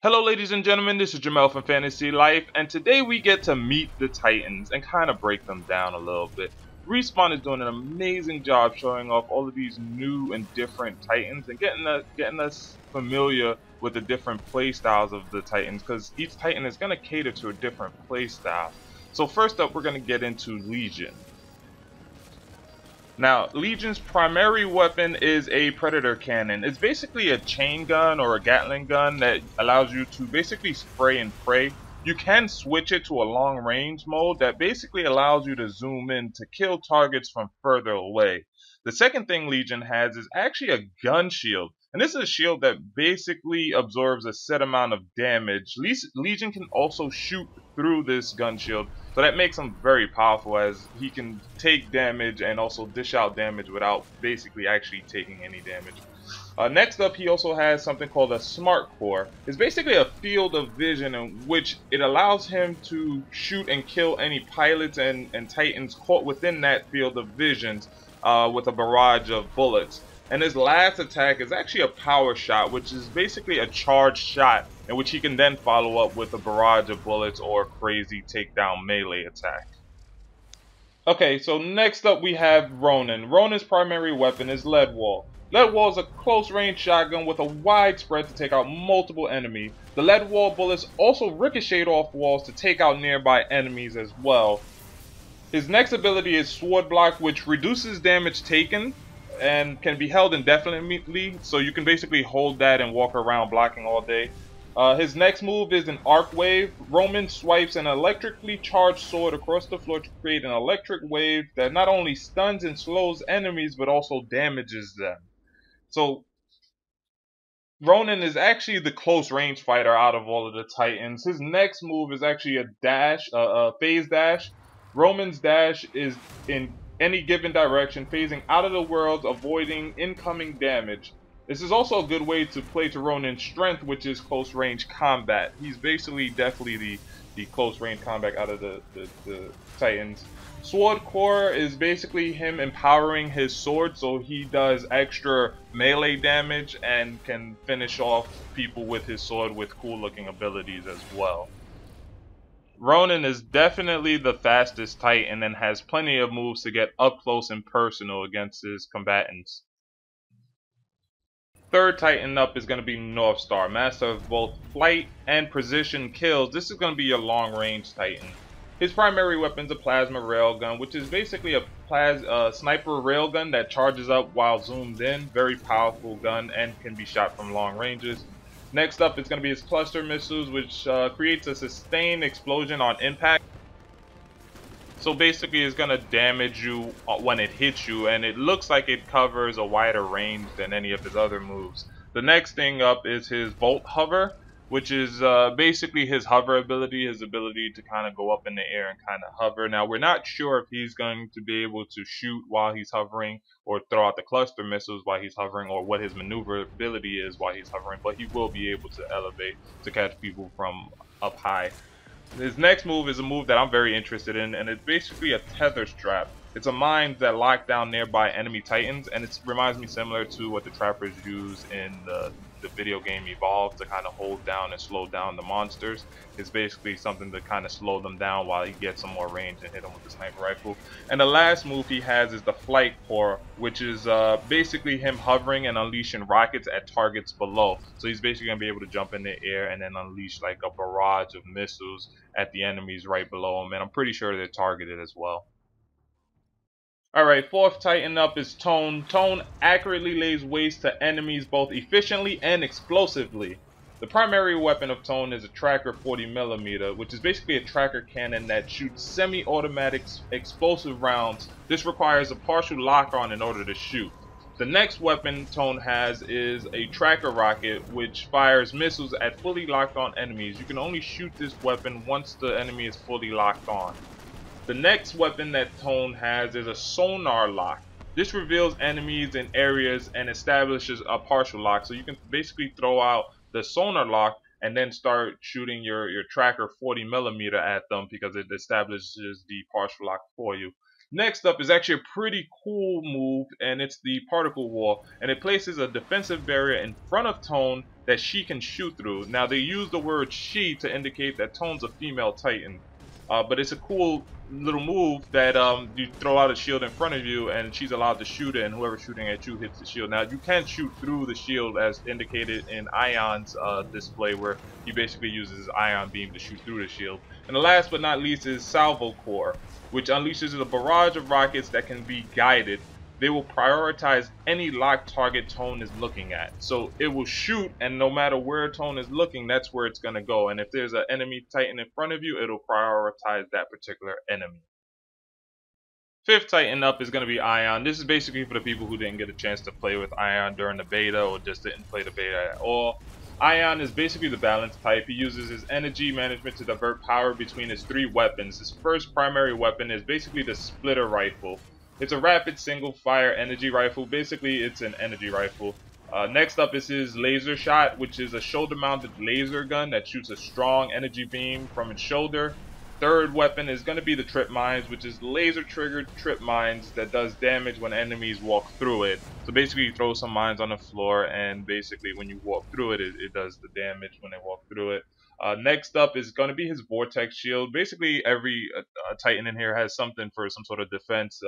Hello ladies and gentlemen, this is Jamel from Fantasy Life, and today we get to meet the Titans and kind of break them down a little bit. Respawn is doing an amazing job showing off all of these new and different Titans and getting us familiar with the different play styles of the Titans, because each Titan is going to cater to a different play style. So first up, we're going to get into Legion. Now, Legion's primary weapon is a Predator Cannon. It's basically a chain gun or a Gatling gun that allows you to basically spray and pray. You can switch it to a long range mode that basically allows you to zoom in to kill targets from further away. The second thing Legion has is actually a gun shield. And this is a shield that basically absorbs a set amount of damage. Legion can also shoot through this gun shield, so that makes him very powerful, as he can take damage and also dish out damage without basically actually taking any damage. Next up, he also has something called a Smart Core. It's basically a field of vision in which it allows him to shoot and kill any pilots and Titans caught within that field of visions with a barrage of bullets. And his last attack is actually a power shot, which is basically a charged shot in which he can then follow up with a barrage of bullets or crazy takedown melee attack. Okay, so next up we have Ronan. Ronan's primary weapon is Lead Wall. Lead Wall is a close range shotgun with a wide spread to take out multiple enemies. The Lead Wall bullets also ricochet off walls to take out nearby enemies as well. His next ability is Sword Block, which reduces damage taken and can be held indefinitely, so you can basically hold that and walk around blocking all day. His next move is an Arc Wave. Ronan swipes an electrically charged sword across the floor to create an electric wave that not only stuns and slows enemies but also damages them. So Ronan is actually the close range fighter out of all of the Titans. His next move is actually a dash, a phase dash. Ronan's dash is in any given direction, phasing out of the world, avoiding incoming damage. This is also a good way to play to Ronan's strength, which is close range combat. He's basically definitely the close range combat out of the Titans. Sword Core is basically him empowering his sword, so he does extra melee damage and can finish off people with his sword with cool looking abilities as well. Ronan is definitely the fastest Titan and has plenty of moves to get up close and personal against his combatants. Third Titan up is going to be Northstar, master of both flight and precision kills. This is going to be your long range Titan. His primary weapon is a plasma railgun, which is basically a sniper railgun that charges up while zoomed in. Very powerful gun and can be shot from long ranges. Next up, it's going to be his cluster missiles, which creates a sustained explosion on impact. So basically, it's going to damage you when it hits you, and it looks like it covers a wider range than any of his other moves. The next thing up is his Volt Hover, which is basically his hover ability, his ability to kind of go up in the air and kind of hover. Now, we're not sure if he's going to be able to shoot while he's hovering or throw out the cluster missiles while he's hovering, or what his maneuverability is while he's hovering, but he will be able to elevate to catch people from up high. His next move is a move that I'm very interested in, and it's basically a tether strap. It's a mine that locks down nearby enemy Titans, and it reminds me similar to what the trappers use in the video game Evolve to kind of hold down and slow down the monsters. It's basically something to kind of slow them down while he gets some more range and hit them with the sniper rifle. And the last move he has is the Flight Core, which is basically him hovering and unleashing rockets at targets below. So he's basically going to be able to jump in the air and then unleash like a barrage of missiles at the enemies right below him, and I'm pretty sure they're targeted as well. Alright, fourth Titan up is Tone. Tone accurately lays waste to enemies both efficiently and explosively. The primary weapon of Tone is a Tracker 40mm, which is basically a tracker cannon that shoots semi-automatic explosive rounds. This requires a partial lock-on in order to shoot. The next weapon Tone has is a Tracker Rocket, which fires missiles at fully locked on enemies. You can only shoot this weapon once the enemy is fully locked on. The next weapon that Tone has is a Sonar Lock. This reveals enemies in areas and establishes a partial lock. So you can basically throw out the Sonar Lock and then start shooting your Tracker 40mm at them because it establishes the partial lock for you. Next up is actually a pretty cool move, and it's the particle wall, and it places a defensive barrier in front of Tone that she can shoot through. Now they use the word she to indicate that Tone's a female Titan, but it's a cool little move that you throw out a shield in front of you and she's allowed to shoot it, and whoever's shooting at you hits the shield. Now you can shoot through the shield as indicated in Ion's display, where he basically uses his ion beam to shoot through the shield. And the last but not least is Salvo Core, which unleashes a barrage of rockets that can be guided. They will prioritize any locked target Tone is looking at. So it will shoot, and no matter where Tone is looking, that's where it's going to go. And if there's an enemy Titan in front of you, it'll prioritize that particular enemy. Fifth Titan up is going to be Ion. This is basically for the people who didn't get a chance to play with Ion during the beta or just didn't play the beta at all. Ion is basically the balance type. He uses his energy management to divert power between his three weapons. His first primary weapon is basically the splitter rifle. It's a rapid single fire energy rifle. Basically, it's an energy rifle. Next up is his laser shot, which is a shoulder mounted laser gun that shoots a strong energy beam from its shoulder. Third weapon is going to be the trip mines, which is laser triggered trip mines that does damage when enemies walk through it. So basically you throw some mines on the floor, and basically when you walk through it, it does the damage when they walk through it. Next up is going to be his vortex shield. Basically every Titan in here has something for some sort of defense.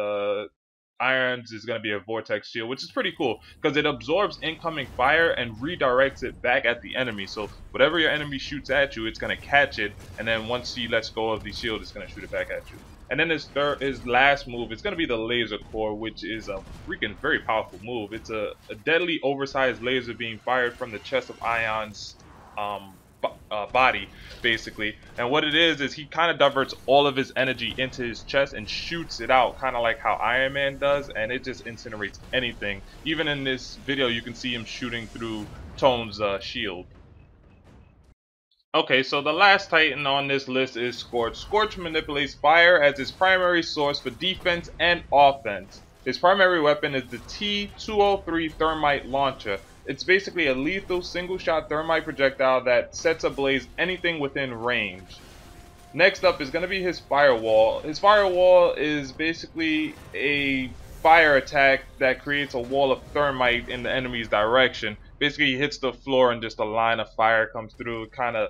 Irons is going to be a vortex shield, which is pretty cool because it absorbs incoming fire and redirects it back at the enemy. So whatever your enemy shoots at you, it's going to catch it, and then once he lets go of the shield, it's going to shoot it back at you. And then his last move is going to be the laser core, which is a freaking very powerful move. It's a deadly oversized laser being fired from the chest of Ion's body, basically. And what it is he kind of diverts all of his energy into his chest and shoots it out, kind of like how Iron Man does, and it just incinerates anything. Even in this video, you can see him shooting through Tone's shield. Okay, so the last Titan on this list is Scorch. Scorch manipulates fire as his primary source for defense and offense. His primary weapon is the T-203 thermite launcher. It's basically a lethal single-shot thermite projectile that sets ablaze anything within range. Next up is going to be his firewall. His firewall is basically a fire attack that creates a wall of thermite in the enemy's direction. Basically, he hits the floor and just a line of fire comes through. The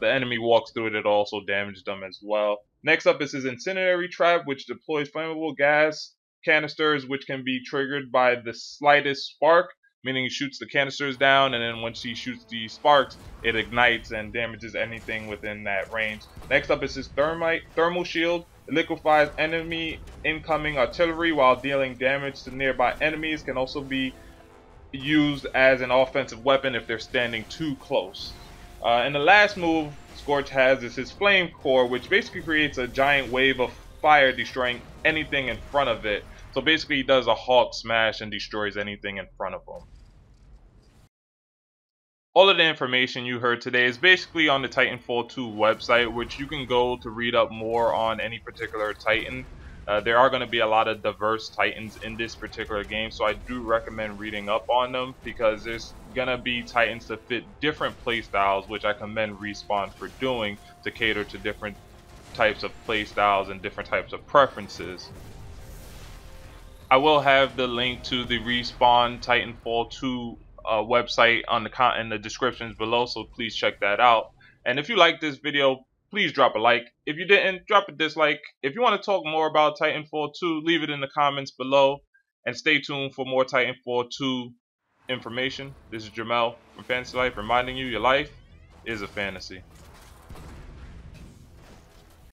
enemy walks through it, it also damages them as well. Next up is his incendiary trap, which deploys flammable gas canisters, which can be triggered by the slightest spark, meaning he shoots the canisters down, and then once he shoots the sparks, it ignites and damages anything within that range. Next up is his thermal shield. It liquefies enemy incoming artillery while dealing damage to nearby enemies. Can also be used as an offensive weapon if they're standing too close. And the last move Scorch has is his flame core, which basically creates a giant wave of fire destroying anything in front of it. So basically he does a Hulk smash and destroys anything in front of him. All of the information you heard today is basically on the Titanfall 2 website, which you can go to read up more on any particular Titan. There are going to be a lot of diverse Titans in this particular game, so I do recommend reading up on them because there's going to be Titans that fit different playstyles, which I commend Respawn for doing to cater to different types of playstyles and different types of preferences. I will have the link to the Respawn Titanfall 2 website in the descriptions below, so please check that out. And if you like this video, please drop a like. If you didn't, drop a dislike. If you want to talk more about Titanfall 2, leave it in the comments below, and stay tuned for more Titanfall 2 information. This is Jamel from Fantasy Life, reminding you your life is a fantasy.